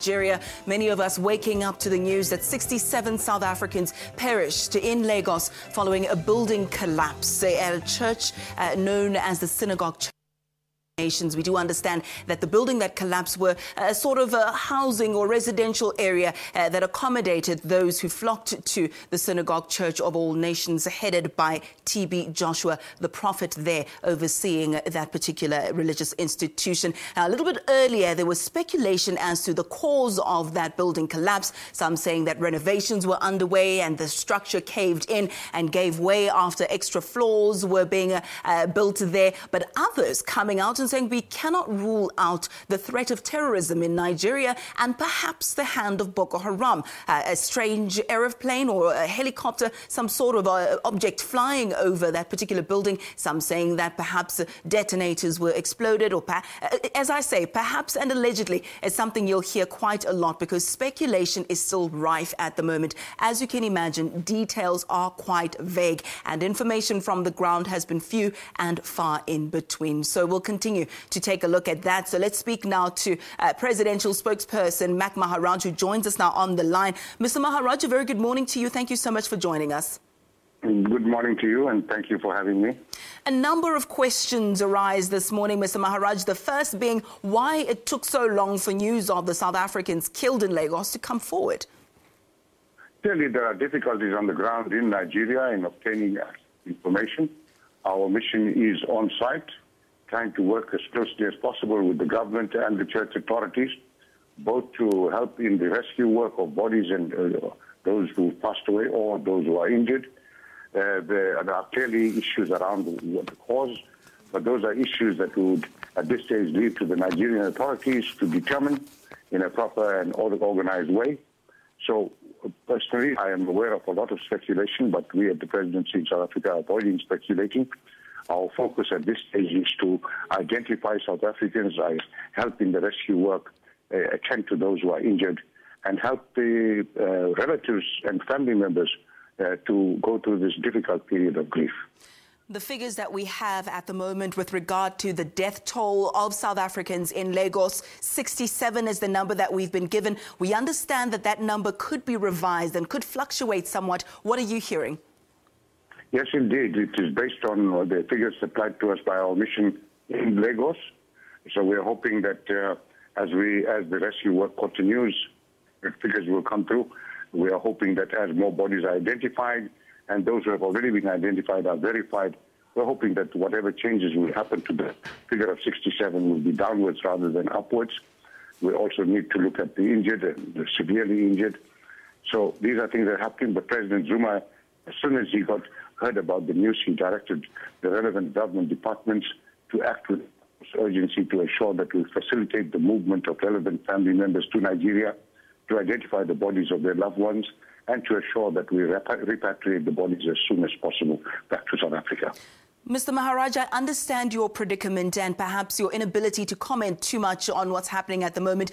Nigeria, many of us waking up to the news that 67 South Africans perished in Lagos following a building collapse at a church known as the Synagogue Church. We do understand that the building that collapsed were a sort of a housing or residential area that accommodated those who flocked to the Synagogue Church of All Nations, headed by T.B. Joshua, the prophet there overseeing that particular religious institution. Now, a little bit earlier, there was speculation as to the cause of that building collapse. Some saying that renovations were underway and the structure caved in and gave way after extra floors were being built there. But others coming out and saying we cannot rule out the threat of terrorism in Nigeria and perhaps the hand of Boko Haram. A strange aeroplane or a helicopter, some sort of object flying over that particular building. Some saying that perhaps detonators were exploded, or as I say, perhaps and allegedly, is something you'll hear quite a lot because speculation is still rife at the moment. As you can imagine, details are quite vague and information from the ground has been few and far in between. So we'll continue to take a look at that. So let's speak now to presidential spokesperson Maharaj, who joins us now on the line. Mr. Maharaj, a very good morning to you. Thank you so much for joining us. Good morning to you, and thank you for having me. A number of questions arise this morning, Mr. Maharaj. The first being why it took so long for news of the South Africans killed in Lagos to come forward. Clearly, there are difficulties on the ground in Nigeria in obtaining information. Our mission is on site, trying to work as closely as possible with the government and the church authorities, both to help in the rescue work of bodies and those who passed away or those who are injured. There are clearly issues around the cause, but those are issues that would, at this stage, lead to the Nigerian authorities to determine in a proper and organized way. So, personally, I am aware of a lot of speculation, but we at the presidency in South Africa are avoiding speculating. Our focus at this stage is to identify South Africans, help in the rescue work, attend to those who are injured, and help the relatives and family members to go through this difficult period of grief. The figures that we have at the moment with regard to the death toll of South Africans in Lagos, 67 is the number that we've been given. We understand that that number could be revised and could fluctuate somewhat. What are you hearing? Yes, indeed. It is based on the figures supplied to us by our mission in Lagos. So we're hoping that as the rescue work continues, the figures will come through. We are hoping that as more bodies are identified and those who have already been identified are verified, we're hoping that whatever changes will happen to the figure of 67 will be downwards rather than upwards. We also need to look at the injured and the severely injured. So these are things that are happening. But President Zuma, as soon as he heard about the news, he directed the relevant government departments to act with urgency to ensure that we facilitate the movement of relevant family members to Nigeria, to identify the bodies of their loved ones, and to ensure that we repatriate the bodies as soon as possible back to South Africa. Mr. Maharaj, I understand your predicament and perhaps your inability to comment too much on what's happening at the moment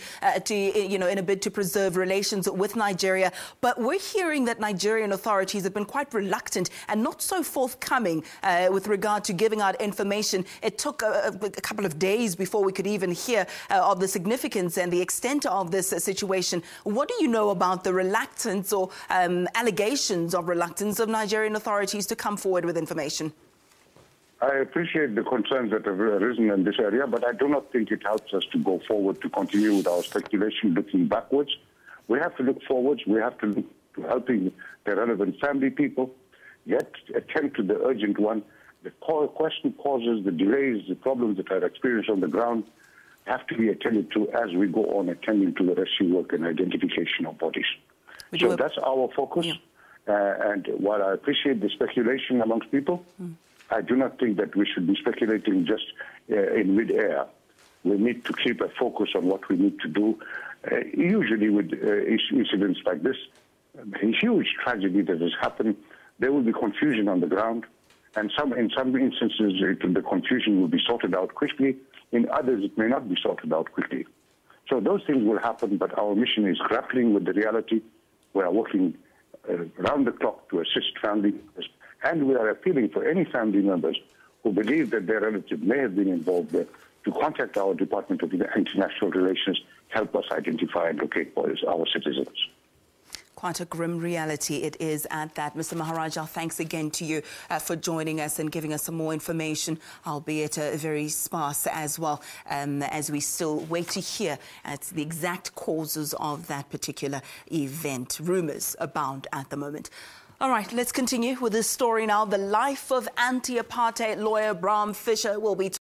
in a bid to preserve relations with Nigeria. But we're hearing that Nigerian authorities have been quite reluctant and not so forthcoming with regard to giving out information. It took a couple of days before we could even hear of the significance and the extent of this situation. What do you know about the reluctance or allegations of reluctance of Nigerian authorities to come forward with information? I appreciate the concerns that have arisen in this area, but I do not think it helps us to go forward to continue with our speculation looking backwards. We have to look forwards. We have to look to helping the relevant family people, yet attend to the urgent one. The question causes, the delays, the problems that are experienced on the ground have to be attended to as we go on attending to the rescue work and identification of bodies. So that's our focus. Yeah. And while I appreciate the speculation amongst people, I do not think that we should be speculating just in mid-air. We need to keep a focus on what we need to do. Usually with incidents like this, a huge tragedy that has happened, there will be confusion on the ground. And in some instances, the confusion will be sorted out quickly. In others, it may not be sorted out quickly. So those things will happen, but our mission is grappling with the reality. We are working around the clock to assist families. And we are appealing for any family members who believe that their relative may have been involved there to contact our Department of International Relations help us identify and locate our citizens. Quite a grim reality it is at that. Mr. Maharaj, thanks again to you for joining us and giving us some more information, albeit very sparse as well, as we still wait to hear the exact causes of that particular event. Rumours abound at the moment. All right, let's continue with this story now. The life of anti-apartheid lawyer Bram Fischer will be